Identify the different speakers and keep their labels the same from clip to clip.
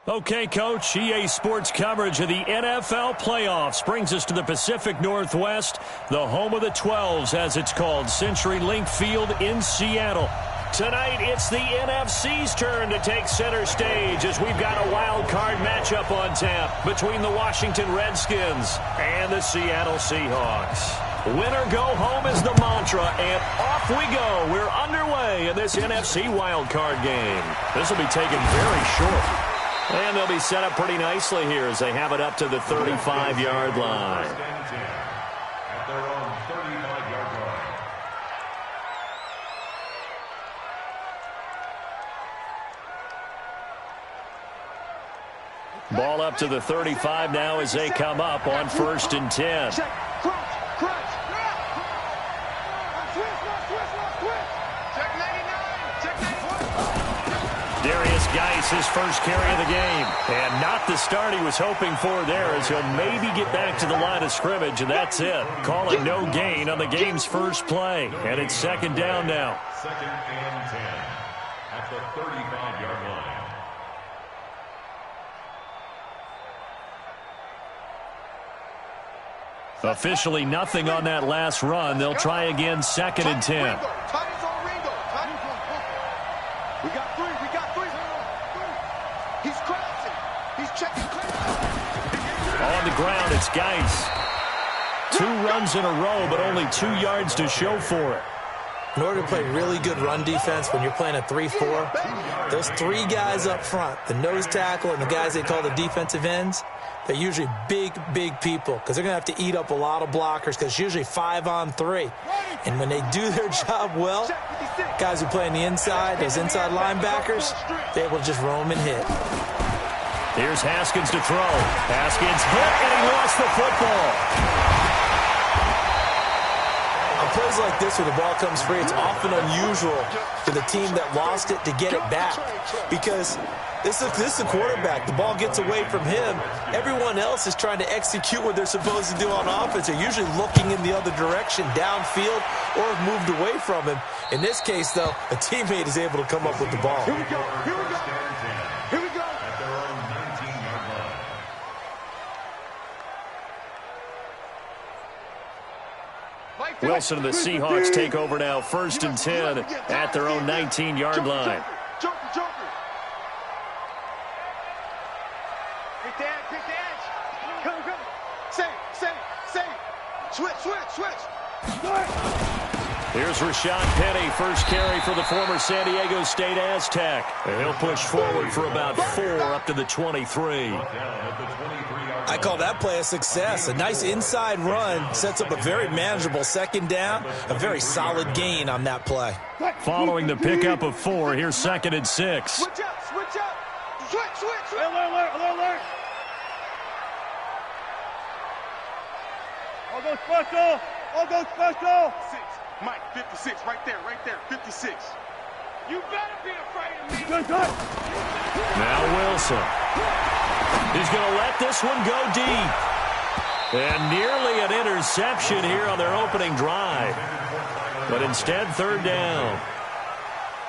Speaker 1: Okay, Coach, EA Sports coverage of the NFL playoffs brings us to the Pacific Northwest, the home of the 12s, as it's called, CenturyLink Field in Seattle. Tonight, it's the NFC's turn to take center stage as we've got a wild card matchup on tap between the Washington Redskins and the Seattle Seahawks. Win or go home is the mantra, and off we go. We're underway in this NFC wild card game. This will be taken very short. And they'll be set up pretty nicely here as they have it up to the 35-yard line.
Speaker 2: At their own 35-yard line.
Speaker 1: Ball up to the 35 now as they come up on 1st and 10. His first carry of the game. And not the start he was hoping for there, as he'll maybe get back to the line of scrimmage, and that's it. Call it no gain on the game's first play. And it's 2nd down now.
Speaker 2: 2nd and 10 at the 35-yard line.
Speaker 1: Officially nothing on that last run. They'll try again 2nd and 10.
Speaker 3: We got three. He's crossing. He's checking.
Speaker 1: On the ground, it's Geis. 2 runs in a row, but only 2 yards to show for it.
Speaker 4: In order to play really good run defense when you're playing a 3-4, those 3 guys up front, the nose tackle and the guys they call the defensive ends, they're usually big people because they're going to have to eat up a lot of blockers because it's usually 5-on-3. And when they do their job well, guys who play on the inside, those inside linebackers, they're able to just roam and hit.
Speaker 1: Here's Haskins to throw. Haskins hit, and he lost the football.
Speaker 4: On plays like this where the ball comes free, it's often unusual for the team that lost it to get it back because this is the quarterback. The ball gets away from him. Everyone else is trying to execute what they're supposed to do on offense. They're usually looking in the other direction, downfield, or have moved away from him. In this case, though, a teammate is able to come up with the ball.
Speaker 3: Here we go.
Speaker 2: At their own 19-yard line.
Speaker 1: Wilson and the Seahawks take over now, 1st and 10 at their own 19-yard line.
Speaker 3: Joker. Big dash. Come. Save. Switch.
Speaker 1: Here's Rashad Penny, first carry for the former San Diego State Aztec. And he'll push forward for about 4 up to the 23.
Speaker 4: I call that play a success. A nice inside run sets up a very manageable 2nd down, a very solid gain on that play.
Speaker 1: Following the pickup of 4, here's 2nd and 6.
Speaker 3: Switch up. Switch. Alert. All go special. 6. Mike, 56, right there, 56. You better be afraid of me. Good.
Speaker 1: Now Wilson. He's going to let this one go deep. And nearly an interception here on their opening drive. But instead, 3rd down.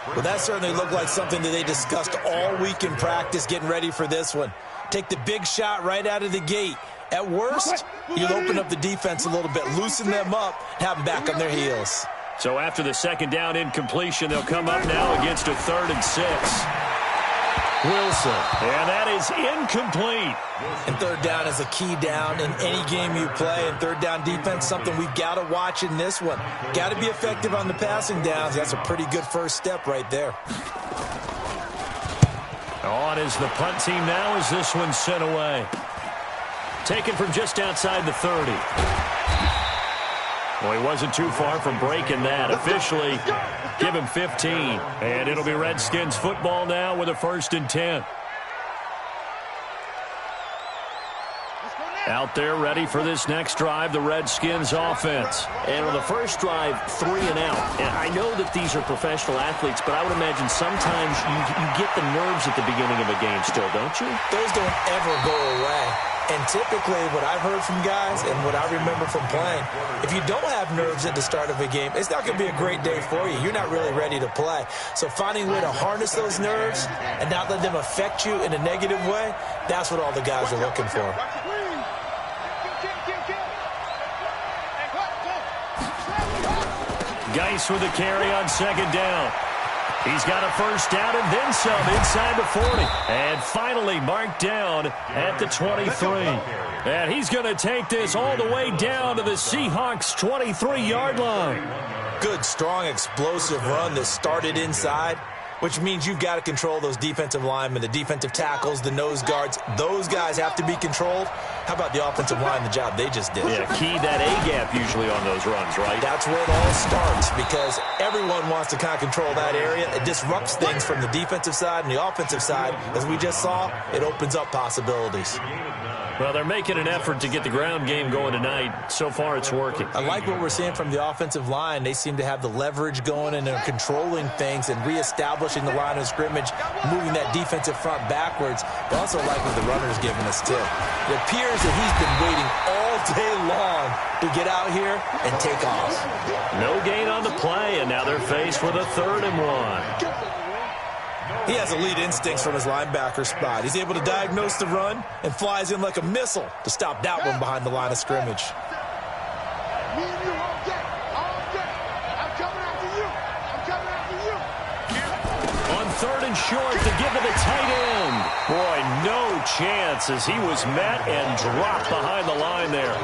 Speaker 4: Well, that certainly looked like something that they discussed all week in practice getting ready for this one. Take the big shot right out of the gate. At worst, you'll open up the defense a little bit, loosen them up, have them back on their heels.
Speaker 1: So after the 2nd down incompletion, they'll come up now against a 3rd and 6. Wilson, and that is incomplete.
Speaker 4: And 3rd down is a key down in any game you play. And 3rd down defense, something we've got to watch in this one. Got to be effective on the passing downs. That's a pretty good first step right there.
Speaker 1: On is the punt team now as this one's sent away. Taken from just outside the 30. Well, he wasn't too far from breaking that. Officially, give him 15. And it'll be Redskins football now with a 1st and 10. Out there ready for this next drive, the Redskins offense.
Speaker 5: And on the first drive, 3 and out. And I know that these are professional athletes, but I would imagine sometimes you get the nerves at the beginning of a game still, don't you?
Speaker 4: Those don't ever go away. And typically what I've heard from guys and what I remember from playing, if you don't have nerves at the start of a game, it's not going to be a great day for you. You're not really ready to play. So finding a way to harness those nerves and not let them affect you in a negative way, that's what all the guys are looking for.
Speaker 1: Geis with the carry on second down. He's got a first down and then some inside the 40. And finally marked down at the 23. And he's going to take this all the way down to the Seahawks' 23-yard line.
Speaker 4: Good, strong, explosive run that started inside, which means you've got to control those defensive linemen, the defensive tackles, the nose guards. Those guys have to be controlled. How about the offensive line, the job they just did?
Speaker 1: Yeah, key that A-gap usually on those runs, right?
Speaker 4: That's where it all starts because everyone wants to kind of control that area. It disrupts things from the defensive side and the offensive side. As we just saw, it opens up possibilities.
Speaker 1: Well, they're making an effort to get the ground game going tonight. So far, it's working.
Speaker 4: I like what we're seeing from the offensive line. They seem to have the leverage going and they're controlling things and reestablishing the line of scrimmage, moving that defensive front backwards. But also like what the runner's giving us, too. It appears that he's been waiting all day long to get out here and take off.
Speaker 1: No gain on the play, and now they're faced with a 3rd and 1.
Speaker 4: He has elite instincts from his linebacker spot. He's able to diagnose the run and flies in like a missile to stop that one behind the line of scrimmage.
Speaker 1: On 3rd and short to give to the tight end. Boy, no chance as he was met and dropped behind the line there.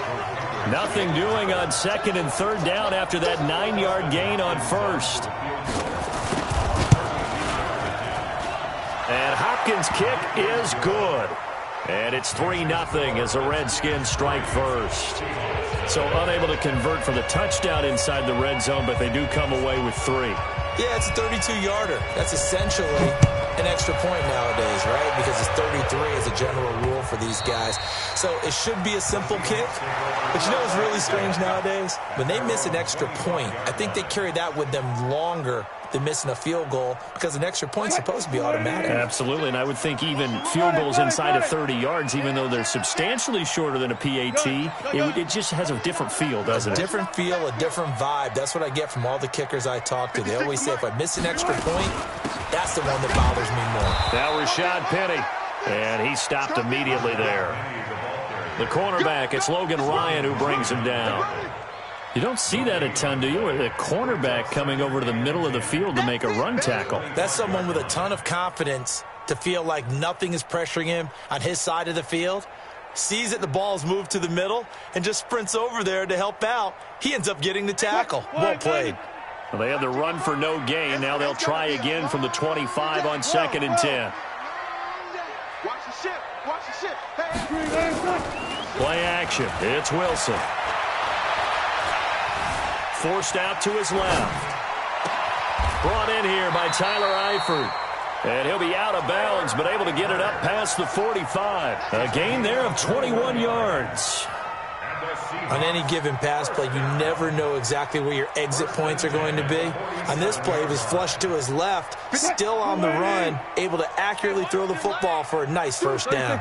Speaker 1: Nothing doing on 2nd and 3rd down after that 9-yard gain on 1st. And Hopkins' kick is good. And it's 3-0 as the Redskins strike first. So unable to convert for the touchdown inside the red zone, but they do come away with 3.
Speaker 4: Yeah, it's a 32-yarder. That's essentially an extra point nowadays, right? Because it's 33 as a general rule for these guys. So it should be a simple kick. But you know what's really strange nowadays? When they miss an extra point, I think they carry that with them longer than missing a field goal because an extra point's supposed to be automatic.
Speaker 1: Absolutely, and I would think even field goals inside of 30 yards, even though they're substantially shorter than a PAT, it just has a different feel, doesn't it?
Speaker 4: A different feel, a different vibe. That's what I get from all the kickers I talk to. They always say if I miss an extra point, that's the one that bothers me more.
Speaker 1: Now Rashad Penny, and he stopped immediately there. The cornerback, it's Logan Ryan who brings him down. You don't see that a ton, do you? Where the cornerback coming over to the middle of the field to make a run tackle.
Speaker 4: That's someone with a ton of confidence to feel like nothing is pressuring him on his side of the field. Sees that the ball's moved to the middle and just sprints over there to help out. He ends up getting the tackle. Well played.
Speaker 1: Well, they had the run for no gain. Now they'll try again from the 25 on 2nd and 10.
Speaker 3: Watch the ship. Watch the ship.
Speaker 1: Play action. It's Wilson. Forced out to his left. Brought in here by Tyler Eifert. And he'll be out of bounds, but able to get it up past the 45. A gain there of 21 yards.
Speaker 4: On any given pass play, you never know exactly where your exit points are going to be. On this play, he was flushed to his left, still on the run, able to accurately throw the football for a nice first down.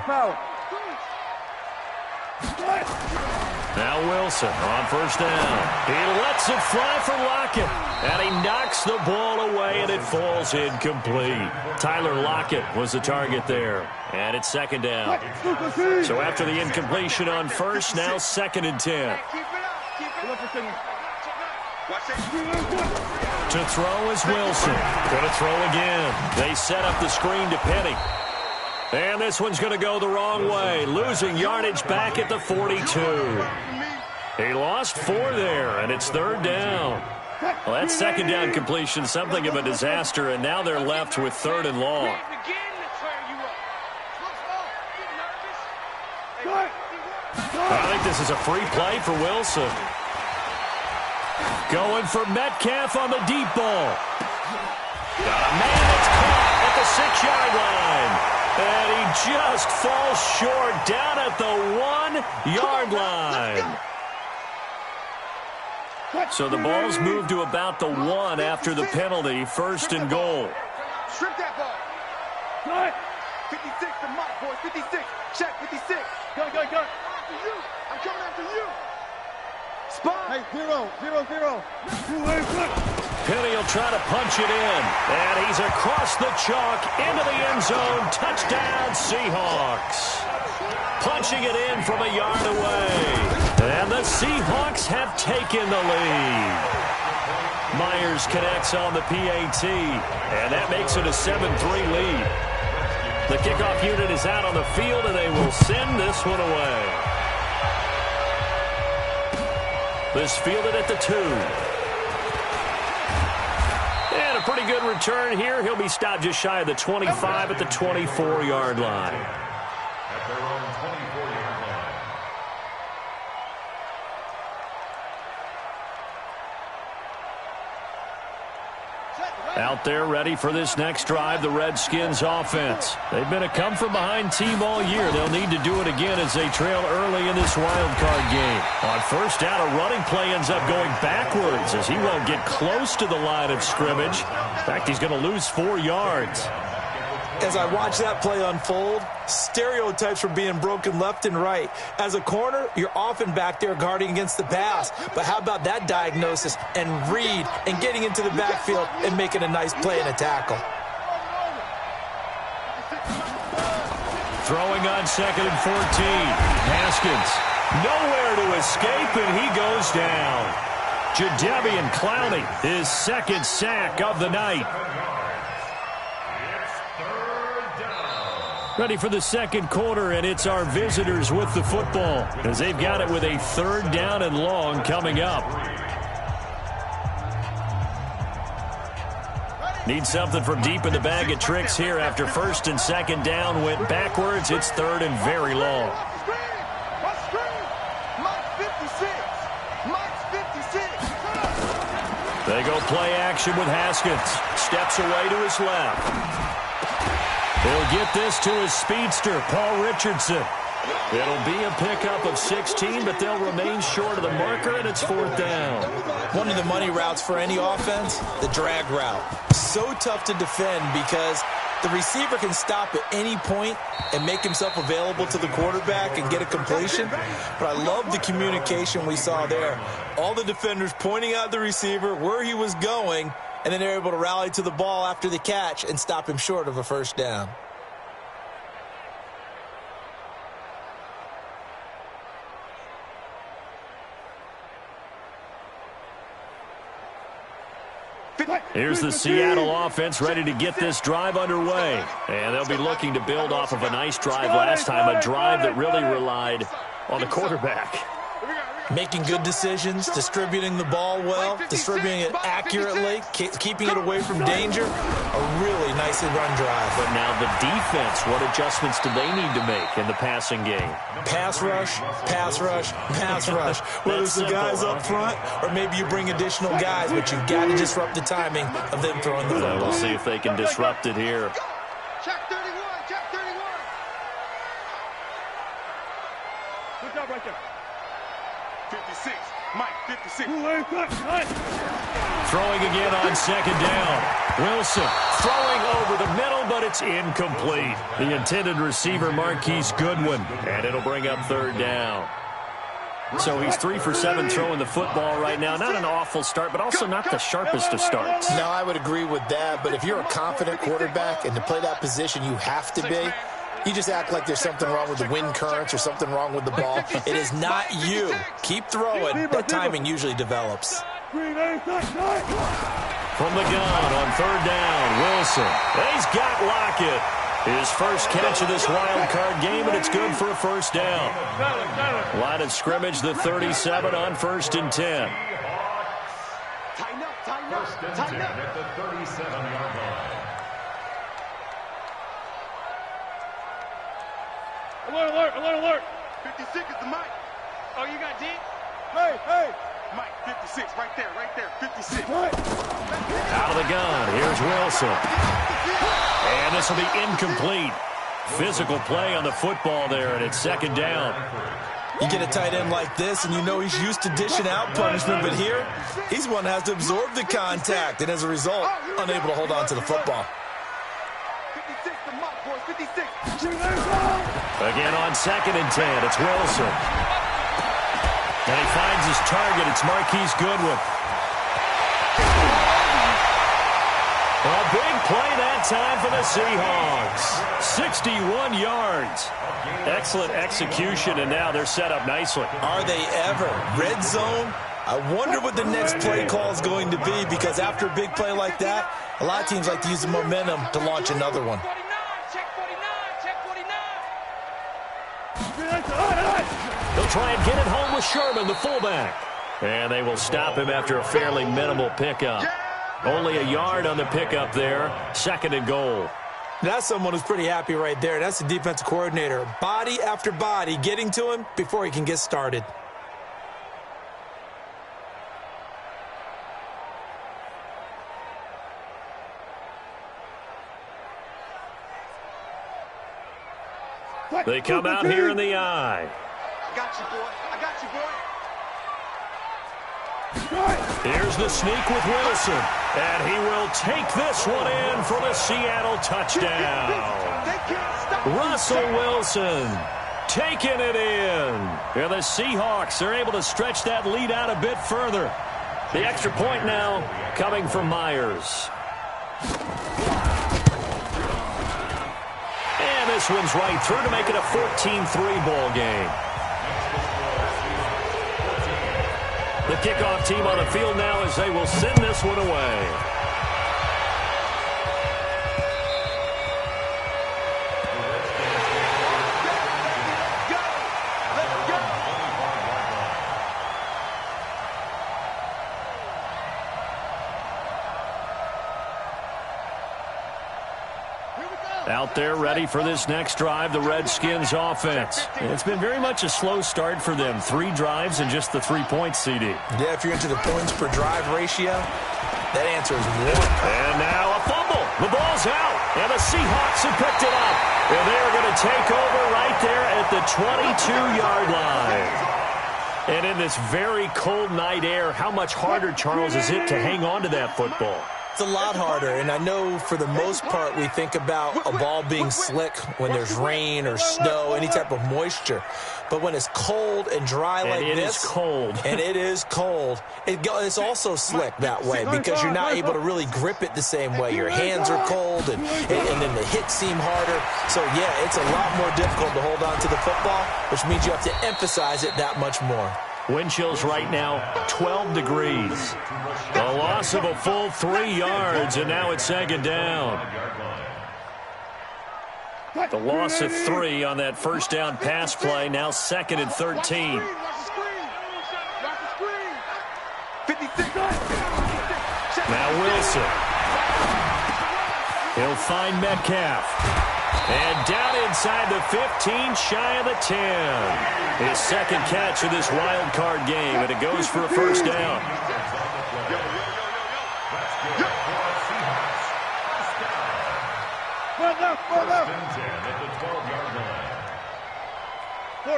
Speaker 1: Now Wilson on first down. He lets it fly for Lockett. And he knocks the ball away, and it falls incomplete. Tyler Lockett was the target there. And it's 2nd down. So after the incompletion on 1st, now 2nd and 10. To throw is Wilson. Going to throw again. They set up the screen to Penny. And this one's going to go the wrong way, losing yardage back at the 42. He lost 4 there, and it's 3rd down. Well, that 2nd down completion, something of a disaster, and now they're left with 3rd and long. I think this is a free play for Wilson. Going for Metcalf on the deep ball. Got a man that's caught at the 6-yard line. And he just falls short down at the 1-yard line. So the ball's moved to about the 1 after the penalty, 1st and goal.
Speaker 3: Strip that ball. Good. 56 to Mike, boys. 56. Check, 56. Go. After you. I'm coming after you. Spot. Hey, 0.
Speaker 1: Penny will try to punch it in. And he's across the chalk into the end zone. Touchdown, Seahawks. Punching it in from a yard away. And the Seahawks have taken the lead. Myers connects on the PAT. And that makes it a 7-3 lead. The kickoff unit is out on the field, and they will send this one away. This fielded at the 2. And a pretty good return here. He'll be stopped just shy of the 25 at the 24-yard line.
Speaker 2: At their own 24-yard line.
Speaker 1: Out there ready for this next drive, the Redskins offense. They've been a come-from-behind team all year. They'll need to do it again as they trail early in this wild card game. On first down, a running play ends up going backwards as he won't get close to the line of scrimmage. In fact, he's going to lose 4 yards.
Speaker 4: As I watch that play unfold, stereotypes are being broken left and right. As a corner, you're often back there guarding against the pass. But how about that diagnosis and read and getting into the backfield and making a nice play and a tackle?
Speaker 1: Throwing on 2nd and 14. Haskins, nowhere to escape, and he goes down. Jadeveon Clowney, his 2nd sack of the night. Ready for the 2nd quarter, and it's our visitors with the football as they've got it with a 3rd down and long coming up. Need something from deep in the bag of tricks here after 1st and 2nd down went backwards. It's 3rd and very long. They go play action with Haskins. Steps away to his left. He'll get this to his speedster, Paul Richardson. It'll be a pickup of 16, but they'll remain short of the marker, and it's 4th down.
Speaker 4: One of the money routes for any offense, the drag route. So tough to defend because the receiver can stop at any point and make himself available to the quarterback and get a completion. But I love the communication we saw there. All the defenders pointing out the receiver, where he was going, and then they're able to rally to the ball after the catch and stop him short of a 1st down.
Speaker 1: Here's the Seattle offense ready to get this drive underway. And they'll be looking to build off of a nice drive last time, a drive that really relied on the quarterback.
Speaker 4: Making good decisions, distributing the ball well, distributing it accurately, keeping it away from danger. A really nicely run drive.
Speaker 1: But now the defense, what adjustments do they need to make in the passing game?
Speaker 4: Pass rush, pass rush, pass rush. Whether it's the guys up front or maybe you bring additional guys, but you've got to disrupt the timing of them throwing the football.
Speaker 1: We'll see if they can disrupt it here.
Speaker 3: Check 31, check 31. Good job right there. 56, Mike, 56.
Speaker 1: Throwing again on 2nd down. Wilson throwing over the middle, but it's incomplete. The intended receiver, Marquise Goodwin, and it'll bring up 3rd down. So he's 3 for 7 throwing the football right now. Not an awful start, but also not the sharpest of starts.
Speaker 4: No, I would agree with that, but if you're a confident quarterback and to play that position you have to be, you just act like there's something wrong with the wind currents or something wrong with the ball. It is not you. Keep throwing. That timing usually develops.
Speaker 1: From the gun on 3rd down, Wilson. He's got Lockett. His first catch of this wild card game, and it's good for a 1st down. Line of scrimmage, the 37 on 1st and 10.
Speaker 2: First and 10 at the 37-yard line.
Speaker 3: Alert. 56 is the Mike. Oh, you got deep? Hey. Mike, 56, right there, 56.
Speaker 1: Out of the gun, here's Wilson. And this will be incomplete. Physical play on the football there, and it's second down.
Speaker 4: You get a tight end like this, and you know he's used to dishing out punishment, but here, he's one that has to absorb the contact, and as a result, unable to hold on to the football.
Speaker 3: 56, the mark, boys, 56.
Speaker 1: Again on 2nd and 10, it's Wilson. And he finds his target, it's Marquise Goodwin. A big play that time for the Seahawks. 61 yards. Excellent execution, and now they're set up nicely.
Speaker 4: Are they ever? Red zone? I wonder what the next play call is going to be, because after a big play like that, a lot of teams like to use the momentum to launch another one.
Speaker 1: They'll try and get it home with Sherman, the fullback. And they will stop him after a fairly minimal pickup. Only a yard on the pickup there. 2nd and goal.
Speaker 4: That's someone who's pretty happy right there. That's the defensive coordinator. Body after body getting to him before he can get started.
Speaker 1: They come out here in the eye.
Speaker 3: I got you, boy. I got you, boy.
Speaker 1: Here's the sneak with Wilson. And he will take this one in for the Seattle touchdown. Russell Wilson taking it in. And the Seahawks are able to stretch that lead out a bit further. The extra point now coming from Myers. And this one's right through to make it a 14-3 ball game. The kickoff team on the field now as they will send this one away. Out there ready for this next drive, the Redskins offense. It's been very much a slow start for them. 3 drives and just the 3 points, CD.
Speaker 4: Yeah, if you're into the points per drive ratio, that answer is 1.
Speaker 1: And now a fumble. The ball's out. And the Seahawks have picked it up. And they're going to take over right there at the 22-yard line. And in this very cold night air, how much harder, Charles, is it to hang on to that football?
Speaker 4: It's a lot harder, and I know for the most part we think about a ball being slick when there's rain or snow, any type of moisture. But when it's cold and dry like this, and it is cold, it's also slick that way because you're not able to really grip it the same way. Your hands are cold, and then the hits seem harder. So, yeah, it's a lot more difficult to hold on to the football, which means you have to emphasize it that much more.
Speaker 1: Wind chills right now, 12 degrees. A loss of a full 3 yards, and now it's 2nd down. The loss of 3 on that first down pass play, now 2nd and 13. Now Wilson. He'll find Metcalf. And down inside the 15, shy of the 10. His 2nd catch of this wild card game, and it goes for a first down.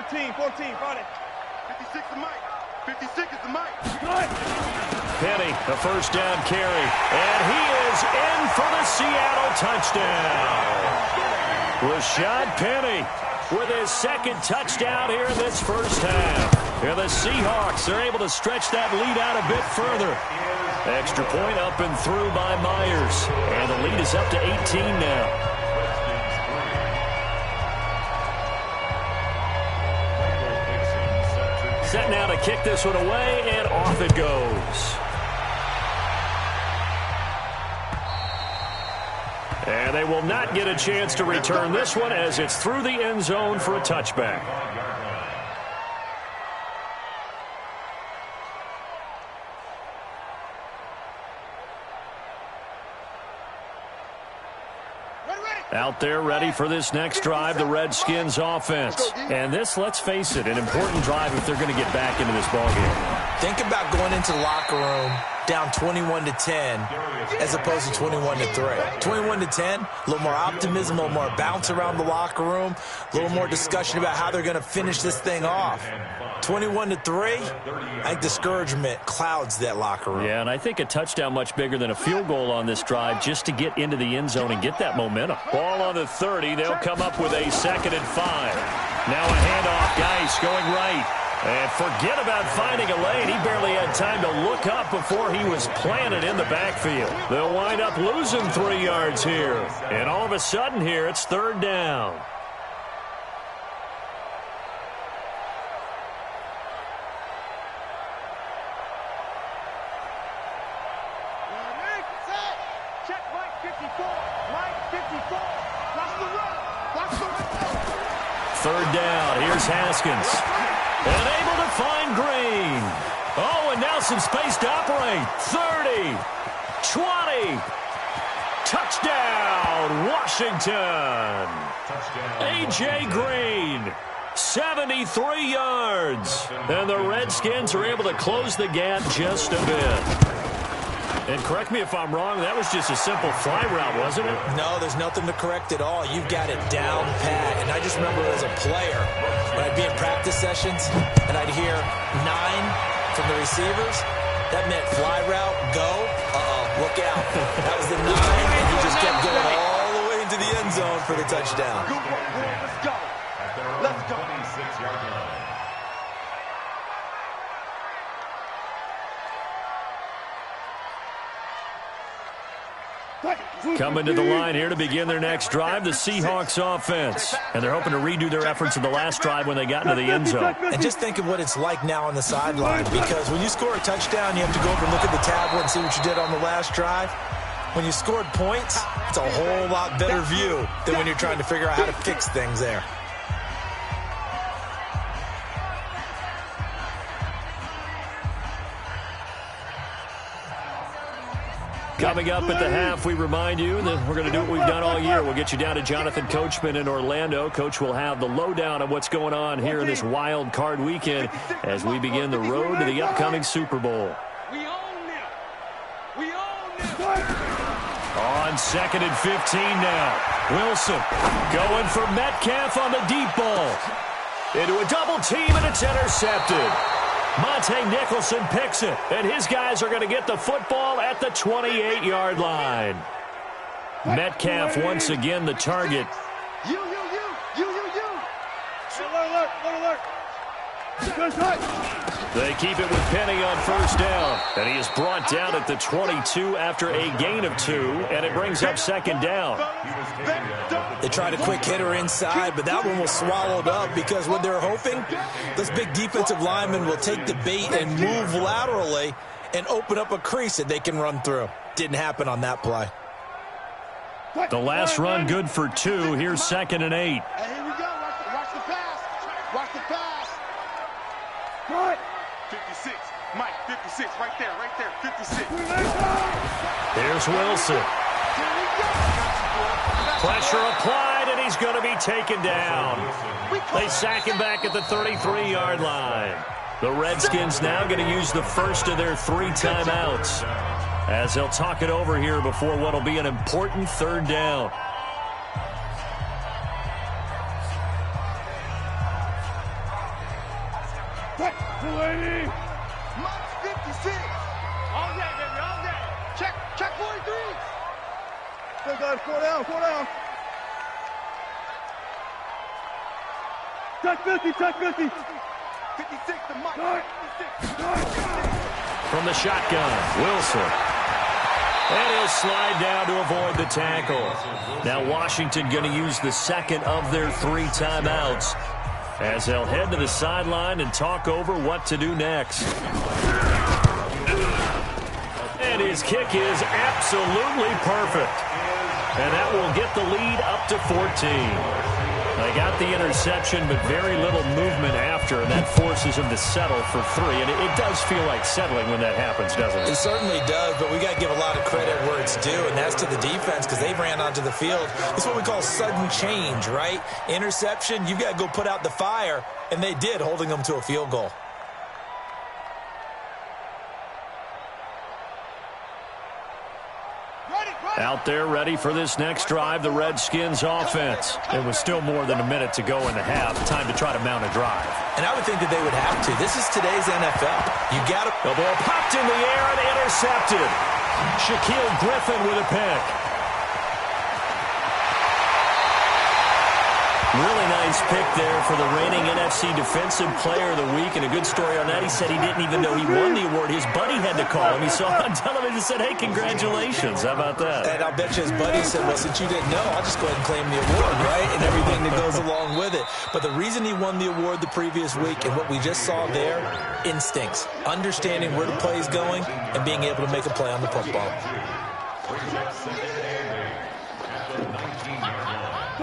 Speaker 3: 14, find it. 56 is Mike. 56 is the Mike.
Speaker 1: Penny, a first down carry. And he is in for the Seattle touchdown. Rashad Penny with his 2nd touchdown here in this first half. And the Seahawks are able to stretch that lead out a bit further. Extra point up and through by Myers. And the lead is up to 18 now. Set now to kick this one away, and off it goes. And they will not get a chance to return this one as it's through the end zone for a touchback. Out there ready for this next drive, the Redskins offense. And this, let's face it, an important drive if they're going to get back into this ballgame.
Speaker 4: Think about going into the locker room down 21-10 as opposed to 21-3. 21-10, a little more optimism, a little more bounce around the locker room, a little more discussion about how they're going to finish this thing off. 21-3, I think discouragement clouds that locker room.
Speaker 1: Yeah, and I think a touchdown much bigger than a field goal on this drive just to get into the end zone and get that momentum. Ball on the 30. They'll come up with a 2nd and 5. Now a handoff. Geis going right. And forget about finding a lane. He barely had time to look up before he was planted in the backfield. They'll wind up losing 3 yards here. And all of a sudden here, it's 3rd down.
Speaker 3: Check Mike 54. Mike 54. Watch the run. Watch the run.
Speaker 1: 3rd down. Here's Haskins. And able to find Green. Oh, and now some space to operate. 30. 20. Touchdown, Washington. A.J. Green. 73 yards. And the Redskins are able to close the gap just a bit. And correct me if I'm wrong, that was just a simple fly route, wasn't it?
Speaker 4: No, there's nothing to correct at all. You've got it down pat. And I just remember as a player, when I'd be in practice sessions and I'd hear 9 from the receivers, that meant fly route, go, look out. That was the 9, and he just kept going all the way into the end zone for the touchdown.
Speaker 3: Good work, boy. Let's go. Let's go.
Speaker 2: 26-yard line.
Speaker 1: Coming to the line here to begin their next drive, the Seahawks offense. And they're hoping to redo their efforts in the last drive when they got into the end zone.
Speaker 4: And just think of what it's like now on the sideline, because when you score a touchdown, you have to go over and look at the tablet and see what you did on the last drive. When you scored points, it's a whole lot better view than when you're trying to figure out how to fix things there.
Speaker 1: Coming up at the half, we remind you that we're going to do what we've done all year. We'll get you down to Jonathan Coachman in Orlando. Coach will have the lowdown on what's going on here in this wild card weekend as we begin the road to the upcoming Super Bowl.
Speaker 3: We own them. We own them.
Speaker 1: On 2nd and 15 now. Wilson going for Metcalf on the deep ball. Into a double team, and it's intercepted. Monte Nicholson picks it, and his guys are going to get the football at the 28-yard line. Metcalf once again the target.
Speaker 3: You. Alert.
Speaker 1: They keep it with Penny on 1st down, and he is brought down at the 22 after a gain of 2, and it brings up 2nd down.
Speaker 4: They tried a quick hitter inside, but that one was swallowed up because what they're hoping, this big defensive lineman will take the bait and move laterally and open up a crease that they can run through. Didn't happen on that play.
Speaker 1: The last run good for 2. Here's 2nd and 8.
Speaker 3: Hey, here we go. Watch the pass. Watch the pass. 56. Mike, 56. Right there. 56.
Speaker 1: Here's Wilson. Pressure applied, and he's going to be taken down. They sack him back at the 33-yard line. The Redskins now going to use the first of their 3 timeouts as they'll talk it over here before what will be an important 3rd down.
Speaker 3: Mike's 56. All day, baby, all day. Check 43. Go, guys, go down. Check 50. 56 to Mike. 56.
Speaker 1: From the shotgun, Wilson. And he'll slide down to avoid the tackle. Now Washington going to use the 2nd of their 3 timeouts as they'll head to the sideline and talk over what to do next. And his kick is absolutely perfect. And that will get the lead up to 14. They got the interception, but very little movement after, and that forces him to settle for 3. And it does feel like settling when that happens, doesn't it?
Speaker 4: It certainly does, but we got to give a lot of credit where it's due, and that's to the defense because they ran onto the field. It's what we call sudden change, right? Interception, you got to go put out the fire, and they did, holding them to a field goal.
Speaker 1: Out there ready for this next drive, the Redskins offense. It was still more than a minute to go in the half. Time to try to mount a drive.
Speaker 4: And I would think that they would have to. This is today's NFL. You got to.
Speaker 1: The ball popped in the air and intercepted. Shaquille Griffin with a pick. Really nice pick there for the reigning NFC Defensive Player of the Week. And a good story on that. He said he didn't even know he won the award. His buddy had to call him. He saw it on television and said, hey, congratulations. How about that?
Speaker 4: And I'll bet you his buddy said, well, since you didn't know, I'll just go ahead and claim the award, right? And everything that goes along with it. But the reason he won the award the previous week and what we just saw there, instincts, understanding where the play is going and being able to make a play on the football.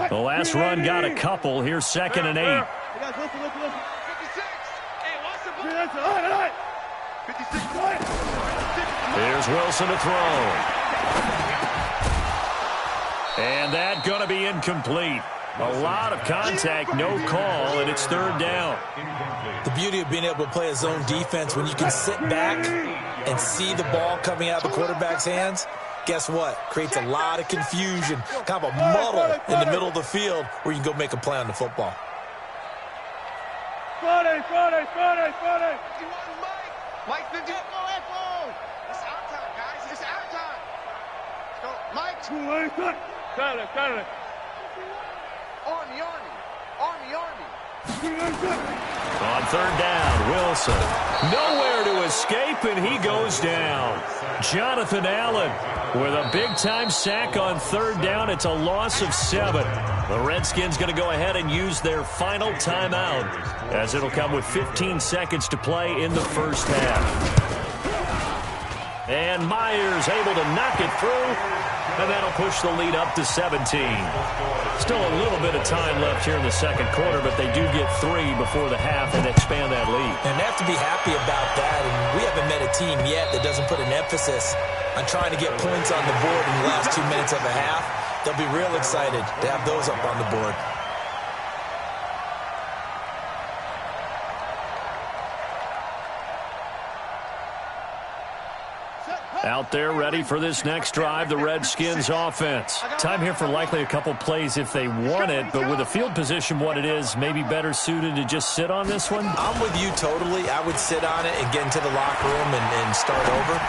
Speaker 1: The last run got a couple. Here's 2nd and 8.
Speaker 3: Hey, guys, listen. 56. Hey, watch the ball. 56.
Speaker 1: Here's Wilson to throw. And that going to be incomplete. A lot of contact, no call, and it's 3rd down.
Speaker 4: The beauty of being able to play a zone defense when you can sit back and see the ball coming out of the quarterback's hands, guess what? Creates a lot of confusion, kind of a muddle in the middle of the field where you can go make a play on the football.
Speaker 3: Friday. Mike 50. Echo. It's our time, guys. It's our time. Let's go. Mike. Got it. Army.
Speaker 1: On 3rd down, Wilson. Nowhere to escape, and he goes down. Jonathan Allen with a big-time sack on 3rd down. It's a loss of 7. The Redskins going to go ahead and use their final timeout, as it'll come with 15 seconds to play in the first half. And Myers able to knock it through, and that'll push the lead up to 17. Still a little bit of time left here in the second quarter, but they do get 3 before the half and expand that lead.
Speaker 4: And they have to be happy about that, and we haven't met a team yet that doesn't put an emphasis on trying to get points on the board in the last 2 minutes of a half. They'll be real excited to have those up on the board.
Speaker 1: Out there ready for this next drive, the Redskins offense. Time here for likely a couple plays if they want it, but with the field position what it is, maybe better suited to just sit on this one?
Speaker 4: I'm with you totally. I would sit on it and get into the locker room and start over.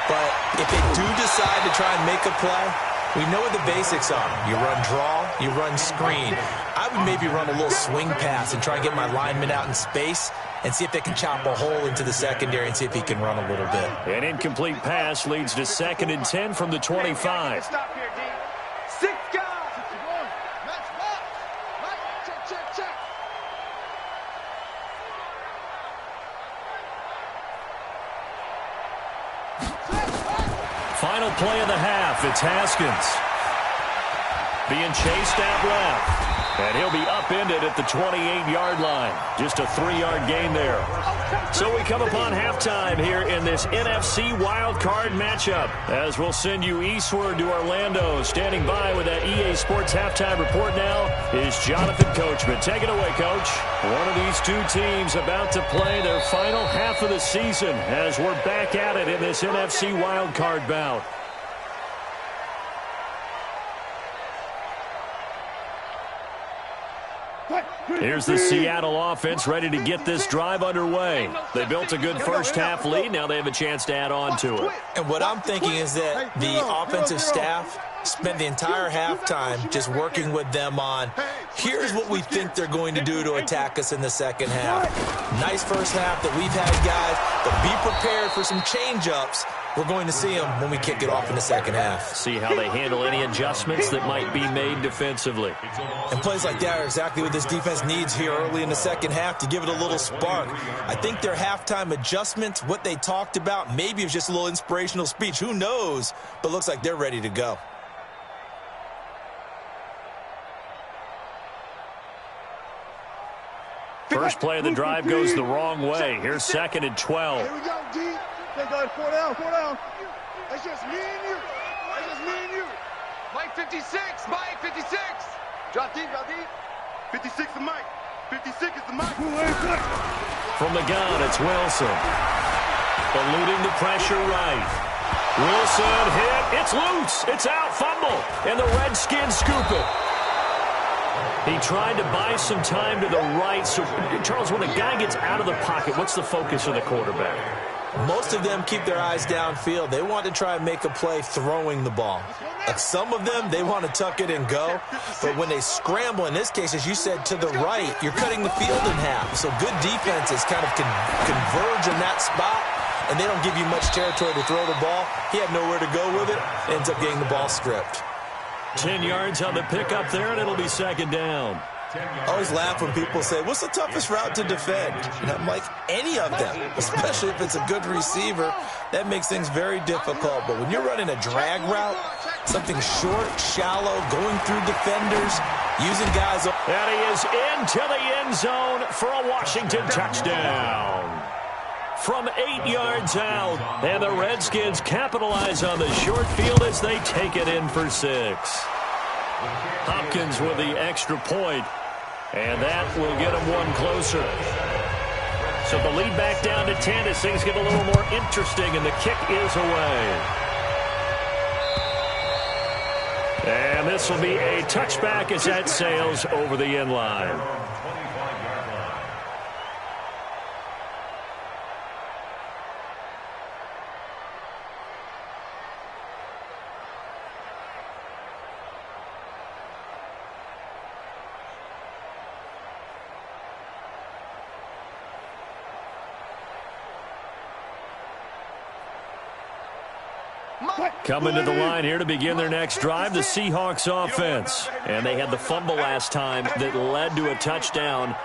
Speaker 4: But if they do decide to try and make a play, we know what the basics are. You run draw, you run screen. I would maybe run a little swing pass and try and get my lineman out in space and see if they can chop a hole into the secondary and see if he can run a little bit.
Speaker 1: An incomplete pass leads to 2nd and 10 from the 25.
Speaker 3: Stop here, D. 6 guys. Match box. Mike, check.
Speaker 1: Final play of the half. It's Haskins being chased out left. And he'll be upended at the 28-yard line. Just a 3-yard gain there. So we come upon halftime here in this NFC Wildcard matchup, as we'll send you eastward to Orlando. Standing by with that EA Sports halftime report now is Jonathan Coachman. Take it away, Coach. One of these two teams about to play their final half of the season as we're back at it in this NFC Wildcard bout. Here's the Seattle offense ready to get this drive underway. They built a good first half lead. Now they have a chance to add on to it.
Speaker 4: And what I'm thinking is that the offensive staff spent the entire halftime just working with them on, here's what we think they're going to do to attack us in the second half. Nice first half that we've had, guys, but be prepared for some change-ups. We're going to see them when we kick it off in the second half.
Speaker 1: See how they handle any adjustments that might be made defensively.
Speaker 4: And plays like that are exactly what this defense needs here early in the second half to give it a little spark. I think their halftime adjustments, what they talked about, maybe it was just a little inspirational speech. Who knows? But looks like they're ready to go.
Speaker 1: First play of the drive goes the wrong way. Here's 2nd and 12.
Speaker 3: Here we go, D. Okay, guys, 4 down. That's just me and you. Mike 56. Mike 56. Drop D. 56 is Mike. 56 is the Mike.
Speaker 1: From the gun, it's Wilson. Eluding the pressure right. Wilson hit. It's loose. It's out. Fumble. And the Redskins scoop it. He tried to buy some time to the right. So, Charles, when a guy gets out of the pocket, what's the focus of the quarterback?
Speaker 4: Most of them keep their eyes downfield. They want to try and make a play throwing the ball. Some of them, they want to tuck it and go. But when they scramble, in this case, as you said, to the right, you're cutting the field in half. So good defenses kind of converge in that spot, and they don't give you much territory to throw the ball. He had nowhere to go with it. Ends up getting the ball stripped.
Speaker 1: 10 yards on the pickup there, and it'll be second down.
Speaker 4: I always laugh when people say, what's the toughest route to defend? And I'm like, any of them, especially if it's a good receiver. That makes things very difficult. But when you're running a drag route, something short, shallow, going through defenders, using guys.
Speaker 1: And he is into the end zone for a Washington touchdown. From 8 yards out, and the Redskins capitalize on the short field as they take it in for 6. Hopkins with the extra point, and that will get them one closer. So the lead back down to 10 as things get a little more interesting, and the kick is away. And this will be a touchback as that sails over the end line. Coming to the line here to begin their next drive, the Seahawks offense. And they had the fumble last time that led to a touchdown.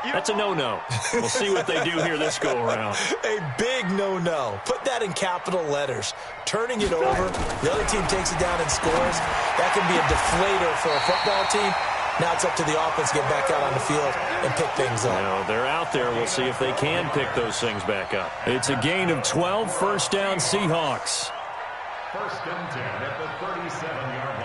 Speaker 1: That's a no-no. We'll see what they do here this go-around.
Speaker 4: A big no-no. Put that in capital letters. Turning it over, the other team takes it down and scores. That can be a deflator for a football team. Now it's up to the offense to get back out on the field and pick things up.
Speaker 1: No, they're out there. We'll see if they can pick those things back up. It's a gain of 12, first down Seahawks.
Speaker 2: First and 10 at the 37-yard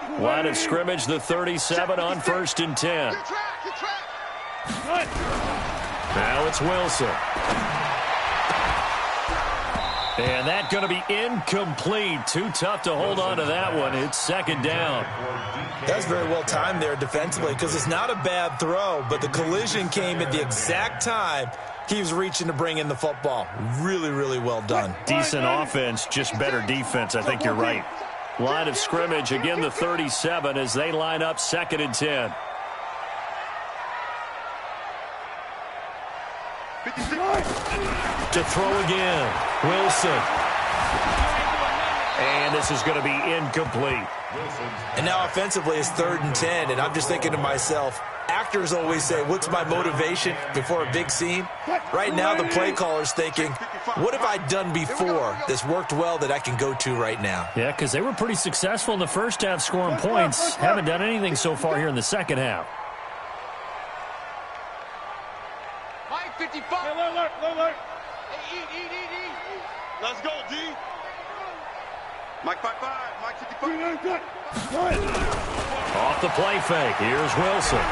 Speaker 2: line.
Speaker 1: Line of scrimmage, the 37 on first and 10. Now it's Wilson. And that's going to be incomplete. Too tough to hold on to that one. It's second down.
Speaker 4: That's very well timed there defensively because it's not a bad throw, but the collision came at the exact time he was reaching to bring in the football. Really, really well done.
Speaker 1: Decent offense, just better defense. I think you're right. Line of scrimmage, again the 37 as they line up second and 10. To throw again, Wilson. And this is going to be incomplete.
Speaker 4: And now offensively it's third and 10, and I'm just thinking to myself, actors always say, what's my motivation before a big scene? Right now the play caller's thinking, what have I done before that's worked well that I can go to right now?
Speaker 1: Yeah, because they were pretty successful in the first half scoring points. Haven't done anything so far here in the second half.
Speaker 3: Mike 55. Alert. Hey, eat. Let's go, D. Mike 55. Mike 55.
Speaker 1: Off the play fake. Here's Wilson.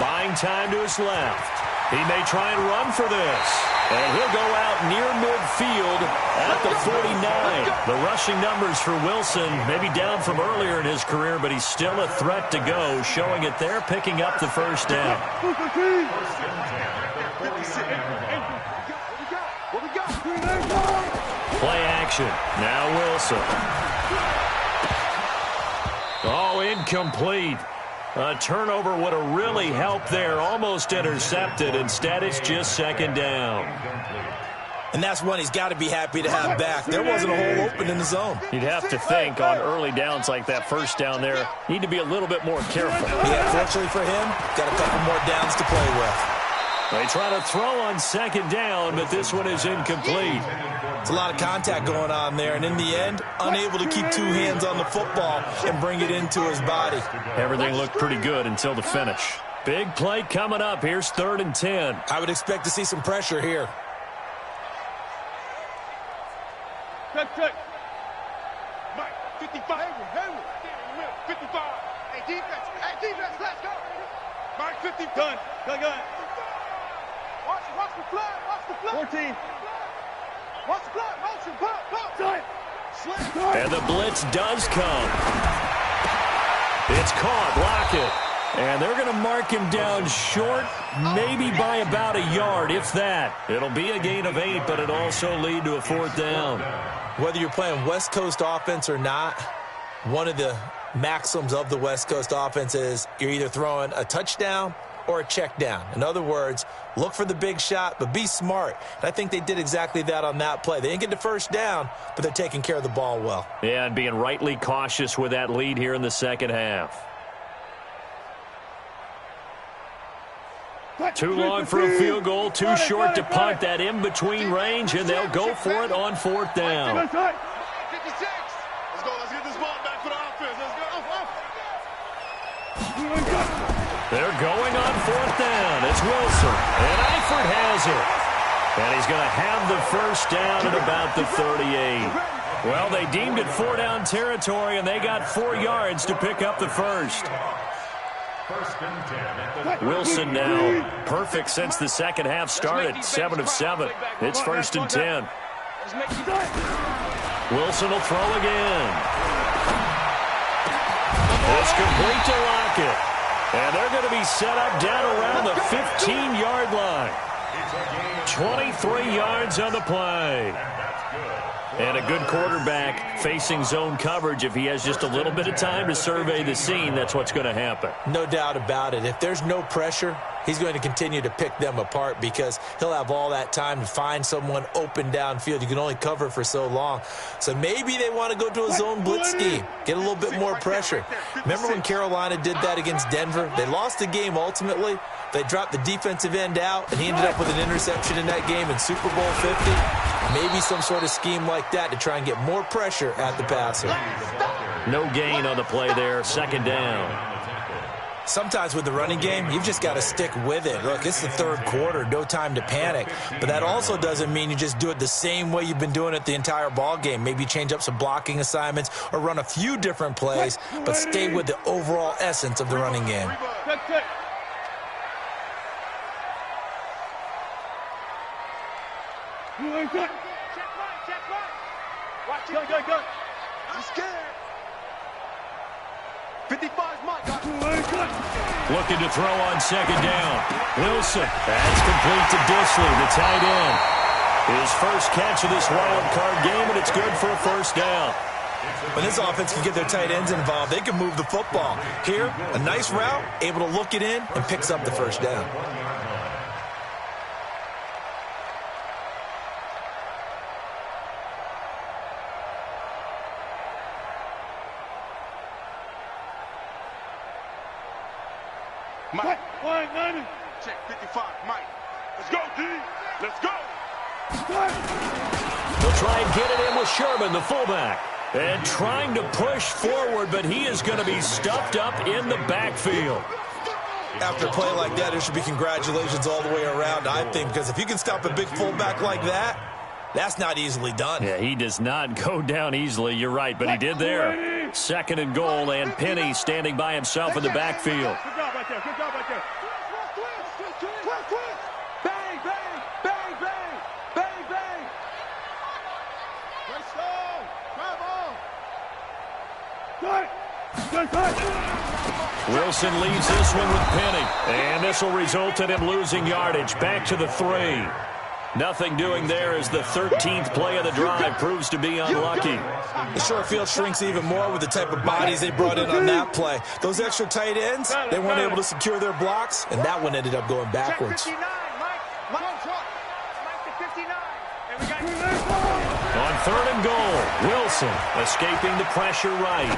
Speaker 1: Buying time to his left. He may try and run for this. And he'll go out near midfield at the 49. The rushing numbers for Wilson maybe down from earlier in his career, but he's still a threat to go, showing it there, picking up the first down. Play action. Now Wilson. Oh, incomplete. A turnover would have really helped there. Almost intercepted. Instead, it's just second down.
Speaker 4: And that's one he's got to be happy to have back. There wasn't a hole open in the zone.
Speaker 1: You'd have to think on early downs like that first down there, need to be a little bit more careful.
Speaker 4: Yeah, fortunately for him, got a couple more downs to play with.
Speaker 1: They try to throw on second down, but this one is incomplete.
Speaker 4: It's a lot of contact going on there, and in the end, unable to keep two hands on the football and bring it into his body.
Speaker 1: Everything looked pretty good until the finish. Big play coming up. Here's third and 10.
Speaker 4: I would expect to see some pressure here.
Speaker 3: Check. Mike 55. Let's go. Mark 50. Gun. Watch the flood. 14. Watch the flood. Motion. Pop.
Speaker 1: And the blitz does come. It's caught. Lockett. And they're going to mark him down short, maybe by about a yard, if that. It'll be a gain of 8, but it'll also lead to a 4th down.
Speaker 4: Whether you're playing West Coast offense or not, one of the maxims of the West Coast offense is you're either throwing a touchdown or a check down. In other words, look for the big shot, but be smart. And I think they did exactly that on that play. They didn't get the first down, but they're taking care of the ball well.
Speaker 1: Yeah, and being rightly cautious with that lead here in the second half. Too long for a field goal, too short to punt. That in-between range, and they'll go for it on 4th down.
Speaker 3: 56. Let's go. Let's get this ball back for the offense. Let's go.
Speaker 1: They're going on 4th down. It's Wilson, and Eifert has it. And he's going to have the first down at about the 38. Well, they deemed it 4-down territory, and they got 4 yards to pick up the first. Wilson now perfect since the second half started. 7 of 7. It's 1st and 10. Wilson will throw again. It's complete to Lockett. And they're going to be set up down around the 15-yard line. 23 yards on the play. And a good quarterback facing zone coverage. If he has just a little bit of time to survey the scene, that's what's going to happen.
Speaker 4: No doubt about it. If there's no pressure, he's going to continue to pick them apart because he'll have all that time to find someone open downfield. You can only cover for so long. So maybe they want to go to a zone blitz scheme, get a little bit more pressure. Remember when Carolina did that against Denver? They lost the game ultimately. They dropped the defensive end out, and he ended up with an interception in that game in Super Bowl 50. Maybe some sort of scheme like that to try and get more pressure at the passer.
Speaker 1: No gain on the play there. 2nd down.
Speaker 4: Sometimes with the running game, you've just got to stick with it. Look, it's the 3rd quarter, no time to panic. But that also doesn't mean you just do it the same way you've been doing it the entire ball game. Maybe change up some blocking assignments or run a few different plays, but stay with the overall essence of the running game.
Speaker 3: Check right. Watch it. Go. I'm scared. 55's Mike.
Speaker 1: Looking to throw on 2nd down. Wilson. That's complete to Disley, the tight end. His first catch of this wild card game, and it's good for a 1st down.
Speaker 4: When this offense can get their tight ends involved, they can move the football. Here, a nice route, able to look it in, and picks up the 1st down.
Speaker 3: Mike. Check 55. Mike. Let's go, D. Let's go.
Speaker 1: They'll try and get it in with Sherman, the fullback. And trying to push forward, but he is going to be stuffed up in the backfield.
Speaker 4: After a play like that, there should be congratulations all the way around, I think, because if you can stop a big fullback like that, that's not easily done.
Speaker 1: Yeah, he does not go down easily, you're right, but he did there. 2nd and goal, and Penny standing by himself in the backfield.
Speaker 3: Good job right there. Bang, bang, bang, bang, bang, bang. Great stone. Travel.
Speaker 1: Wilson leads this one with Penny, and this will result in him losing yardage. Back to the 3. Nothing doing there as the 13th play of the drive proves to be unlucky.
Speaker 4: The short field shrinks even more with the type of bodies they brought in on that play. Those extra tight ends, they weren't able to secure their blocks, and that one ended up going backwards.
Speaker 3: Check 59, Mike to 59. And we got
Speaker 1: On 3rd and goal, Wilson escaping the pressure right.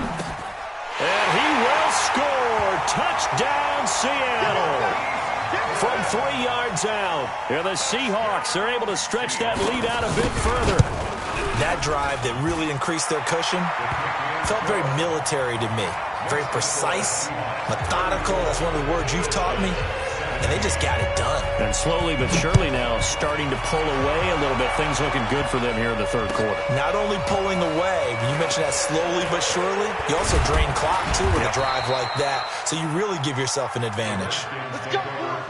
Speaker 1: And he will score. Touchdown, Seattle. From 3 yards out. And the Seahawks are able to stretch that lead out a bit further.
Speaker 4: That drive that really increased their cushion felt very military to me. Very precise, methodical. That's one of the words you've taught me. and they just got it done.
Speaker 1: And slowly but surely now starting to pull away a little bit. Things looking good for them here in the third quarter.
Speaker 4: Not only pulling away, but you mentioned that slowly but surely, you also drain clock, too, with a drive like that. So you really give yourself an advantage.
Speaker 3: Let's go.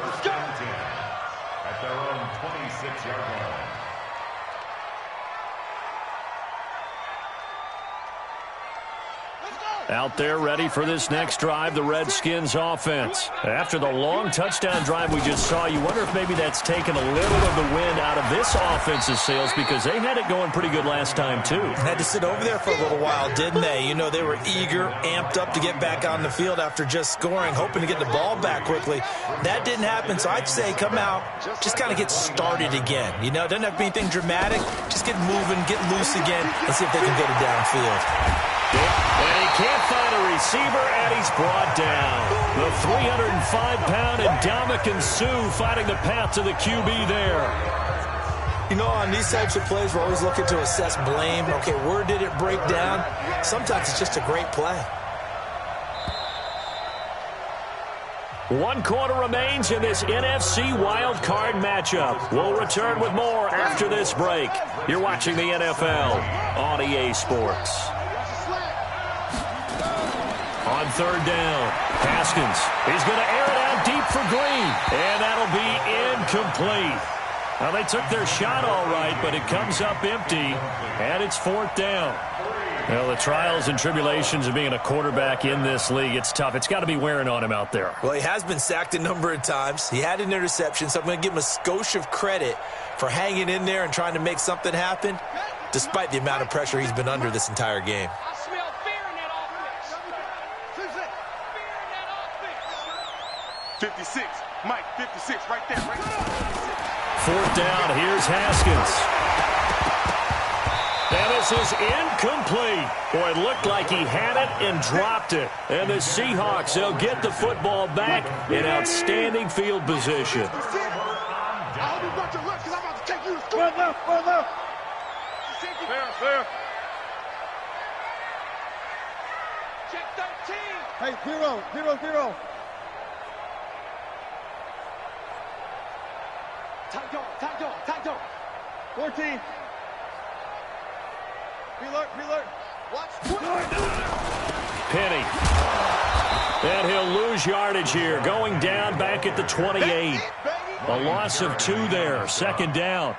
Speaker 3: Let's go.
Speaker 2: At their own 26-yard line.
Speaker 1: Out there ready for this next drive, the Redskins offense. After the long touchdown drive we just saw, you wonder if maybe that's taken a little of the wind out of this offense's sails because they had it going pretty good last time too.
Speaker 4: Had to sit over there for a little while, didn't they? You know, they were eager, amped up to get back on the field after just scoring, hoping to get the ball back quickly. That didn't happen, so I'd say come out, just kind of get started again. You know, it doesn't have to be anything dramatic. Just get moving, get loose again, and see if they can get it downfield.
Speaker 1: And he can't find a receiver, and he's brought down. The 305-pound Ndamukong Suh finding the path to the QB there.
Speaker 4: You know, on these types of plays, we're always looking to assess blame. Okay, where did it break down? Sometimes it's just a great play.
Speaker 1: 1 quarter remains in this NFC Wildcard matchup. We'll return with more after this break. You're watching the NFL on EA Sports. On third down, Haskins. He's going to air it out deep for Green. And that'll be incomplete. Now, they took their shot all right, but it comes up empty, and it's 4th down. Well, the trials and tribulations of being a quarterback in this league, it's tough. It's got to be wearing on him out there.
Speaker 4: Well, he has been sacked a number of times. He had an interception, so I'm going to give him a skosh of credit for hanging in there and trying to make something happen, despite the amount of pressure he's been under this entire game.
Speaker 3: 56, Mike, 56, right there, right there.
Speaker 1: 4th down, here's Haskins. And this is incomplete. Boy, it looked like he had it and dropped it. And the Seahawks, they'll get the football back in outstanding field position.
Speaker 3: I'll be about to look because I'm about to take you to school. Well, no. Fair. Check 13. Hey, 0. Tight dog. 14. Preload. Watch.
Speaker 1: Penny. And he'll lose yardage here. Going down back at the 28. A loss of 2 there. 2nd down.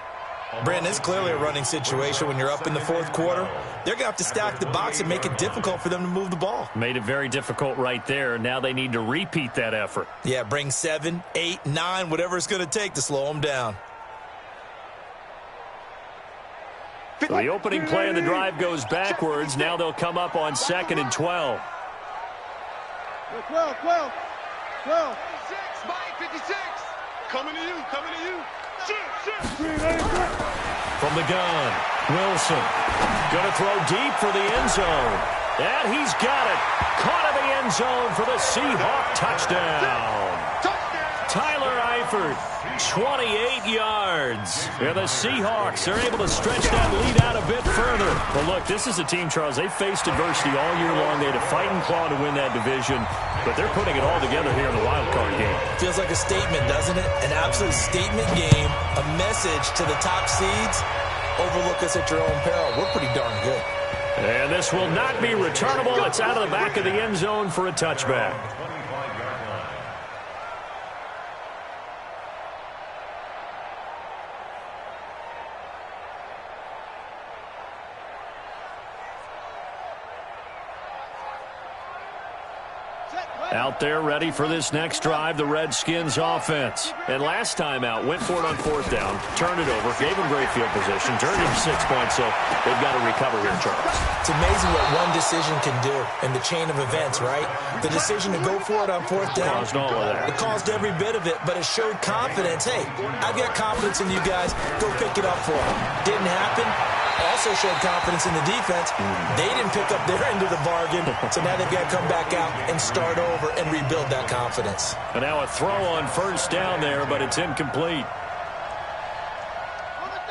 Speaker 4: Brandon, it's clearly a running situation when you're up in the 4th quarter. They're going to have to stack the box and make it difficult for them to move the ball.
Speaker 1: Made it very difficult right there. Now they need to repeat that effort.
Speaker 4: Yeah, bring 7, 8, 9, whatever it's going to take to slow them down.
Speaker 1: So the opening play of the drive goes backwards. Now they'll come up on 2nd and 12.
Speaker 3: 12. 56, Mike, 56. Coming to you. Shoot.
Speaker 1: From the gun, Wilson. Going to throw deep for the end zone. And he's got it. Caught in the end zone for the Seahawk touchdown. Tyler Eifert, 28 yards. And the Seahawks are able to stretch that lead out a bit further. Well, look, this is a team, Charles, they faced adversity all year long. They had to fight and claw to win that division, but they're putting it all together here in the wild card game.
Speaker 4: Feels like a statement, doesn't it? An absolute statement game, a message to the top seeds. Overlook us at your own peril. We're pretty darn good.
Speaker 1: And this will not be returnable. It's out of the back of the end zone for a touchback. Out there ready for this next drive, the Redskins offense. And last time out, went for it on 4th down, turned it over, gave them great field position, turned it to 6 points, so they've got to recover here, Charles.
Speaker 4: It's amazing what one decision can do in the chain of events, right? The decision to go for it on 4th down.
Speaker 1: Caused all of that.
Speaker 4: It caused every bit of it, but it showed confidence. Hey, I've got confidence in you guys. Go pick it up for them. Didn't happen. Also showed confidence in the defense. They didn't pick up their end of the bargain, so now they've got to come back out and start over and rebuild that confidence.
Speaker 1: And now a throw on 1st down there, but it's incomplete.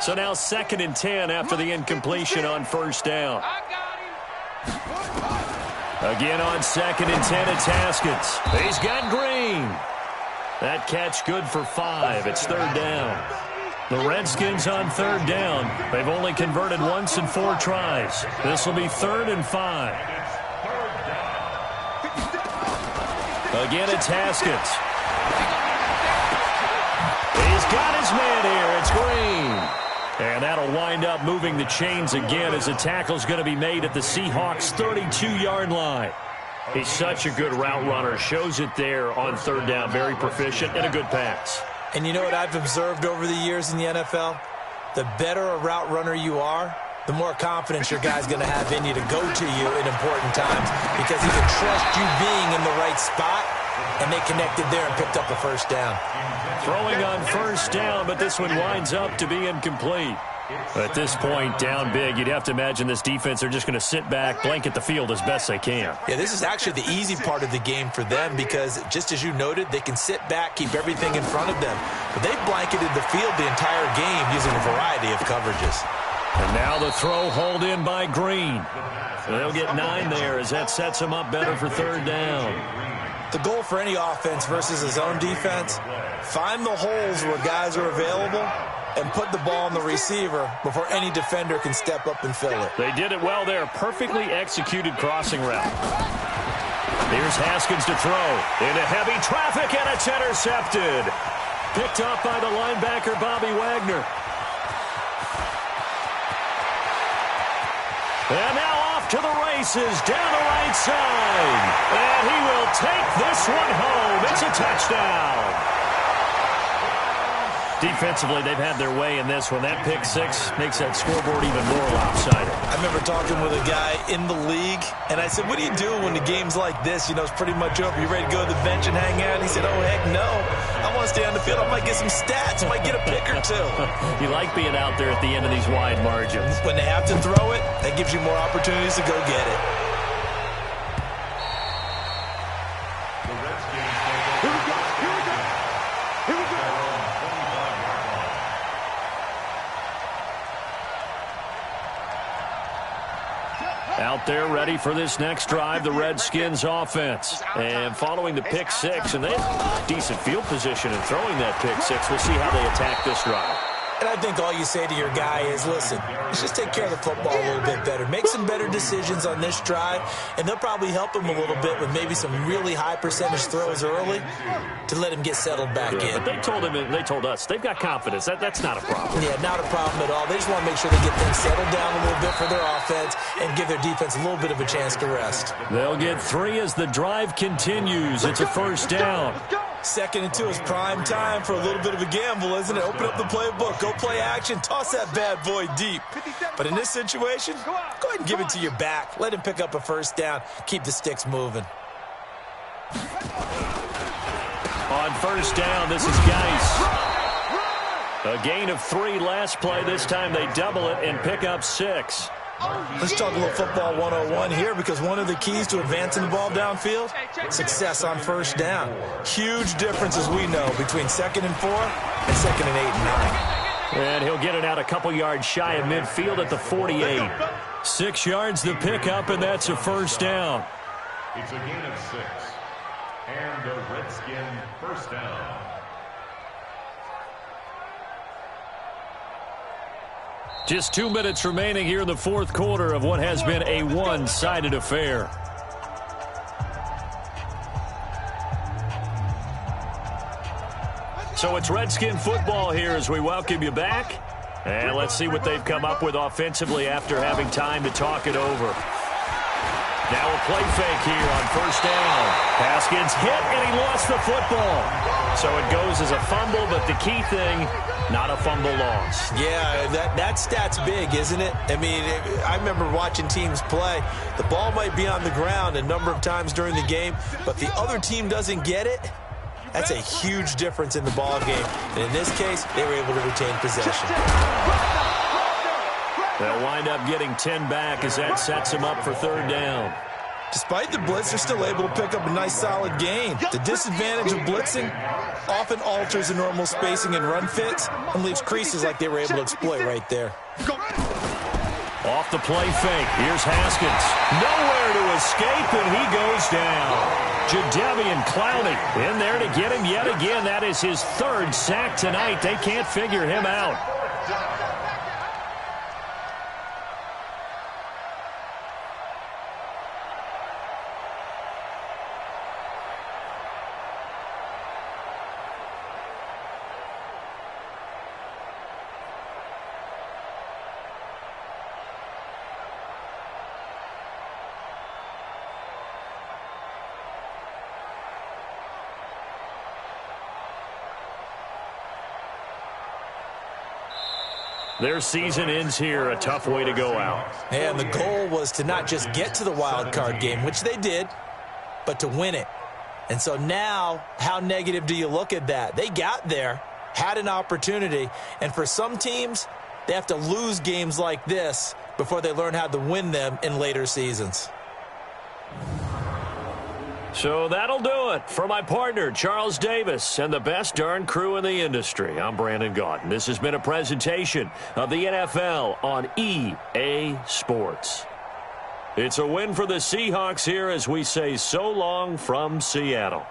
Speaker 1: So now 2nd and 10 after the incompletion on 1st down. Again on 2nd and 10, it's Haskins. He's got Green. That catch good for 5. It's third down. The Redskins on third down. They've only converted once in 4 tries. This will be 3rd and 5. Again, it's Haskins. He's got his man here. It's Green. And that'll wind up moving the chains again as the tackle's going to be made at the Seahawks' 32-yard line. He's such a good route runner. Shows it there on third down. Very proficient and a good pass.
Speaker 4: And you know what I've observed over the years in the NFL? The better a route runner you are, the more confidence your guy's going to have in you to go to you in important times because he can trust you being in the right spot, and they connected there and picked up a first down.
Speaker 1: Throwing on first down, but this one winds up to be incomplete. At this point, down big, you'd have to imagine this defense are just going to sit back, blanket the field as best they can.
Speaker 4: Yeah, this is actually the easy part of the game for them because, just as you noted, they can sit back, keep everything in front of them. But they've blanketed the field the entire game using a variety of coverages.
Speaker 1: And now the throw hauled in by Green. They'll get 9 there as that sets them up better for third down.
Speaker 4: The goal for any offense versus a zone defense, find the holes where guys are available and put the ball on the receiver before any defender can step up and fill it.
Speaker 1: They did it well there. Perfectly executed crossing route. Here's Haskins to throw. Into heavy traffic, and it's intercepted. Picked up by the linebacker, Bobby Wagner. And now off to the races, down the right side. And he will take this one home. It's a touchdown. Defensively, they've had their way in this one. That pick 6 makes that scoreboard even more lopsided.
Speaker 4: I remember talking with a guy in the league, and I said, what do you do when the game's like this? You know, it's pretty much over. You ready to go to the bench and hang out? And he said, oh, heck no. I want to stay on the field. I might get some stats. I might get a pick or 2.
Speaker 1: You like being out there at the end of these wide margins.
Speaker 4: When they have to throw it, that gives you more opportunities to go get it.
Speaker 1: Out there ready for this next drive, the Redskins offense. And following the pick 6, and they have decent field position in throwing that pick 6. We'll see how they attack this drive.
Speaker 4: And I think all you say to your guy is, listen, let's just take care of the football a little bit better. Make some better decisions on this drive, and they'll probably help him a little bit with maybe some really high percentage throws early to let him get settled back in.
Speaker 1: But they told him, and they told us, they've got confidence. That's not a problem.
Speaker 4: Yeah, not a problem at all. They just want to make sure they get things settled down a little bit for their offense and give their defense a little bit of a chance to rest.
Speaker 1: They'll get 3 as the drive continues. It's a first down.
Speaker 4: 2nd and 2 is prime time for a little bit of a gamble, isn't it? Open up the playbook, go play action, toss that bad boy deep. But in this situation, go ahead and give it to your back. Let him pick up a first down. Keep the sticks moving.
Speaker 1: On first down, this is Geis. A gain of 3 last play. This time they double it and pick up 6.
Speaker 4: Let's talk a little football 101 here because one of the keys to advancing the ball downfield, success on first down. Huge difference, as we know, between 2nd and 4 and 2nd and 8 and 9.
Speaker 1: And he'll get it out a couple yards shy of midfield at the 48. 6 yards the pickup, and that's a first down.
Speaker 2: It's a gain of 6. And a Redskin first down.
Speaker 1: Just 2 minutes remaining here in the 4th quarter of what has been a one-sided affair. So it's Redskin football here as we welcome you back. And let's see what they've come up with offensively after having time to talk it over. Now a play fake here on first down. Haskins hit, and he lost the football. So it goes as a fumble, but the key thing, not a fumble loss.
Speaker 4: Yeah, that stat's big, isn't it? I mean, I remember watching teams play. The ball might be on the ground a number of times during the game, but the other team doesn't get it. That's a huge difference in the ball game. And in this case, they were able to retain possession.
Speaker 1: They'll wind up getting 10 back as that sets them up for third down.
Speaker 4: Despite the blitz, they're still able to pick up a nice, solid gain. The disadvantage of blitzing often alters the normal spacing and run fits and leaves creases like they were able to exploit right there.
Speaker 1: Off the play fake. Here's Haskins. Nowhere to escape, and he goes down. Jadeveon Clowney in there to get him yet again. That is his third sack tonight. They can't figure him out. Their season ends here. A tough way to go out.
Speaker 4: And the goal was to not just get to the wild card game, which they did, but to win it. And so now, how negative do you look at that? They got there, had an opportunity, and for some teams, they have to lose games like this before they learn how to win them in later seasons.
Speaker 1: So that'll do it for my partner, Charles Davis, and the best darn crew in the industry. I'm Brandon Gaudin. This has been a presentation of the NFL on EA Sports. It's a win for the Seahawks here as we say so long from Seattle.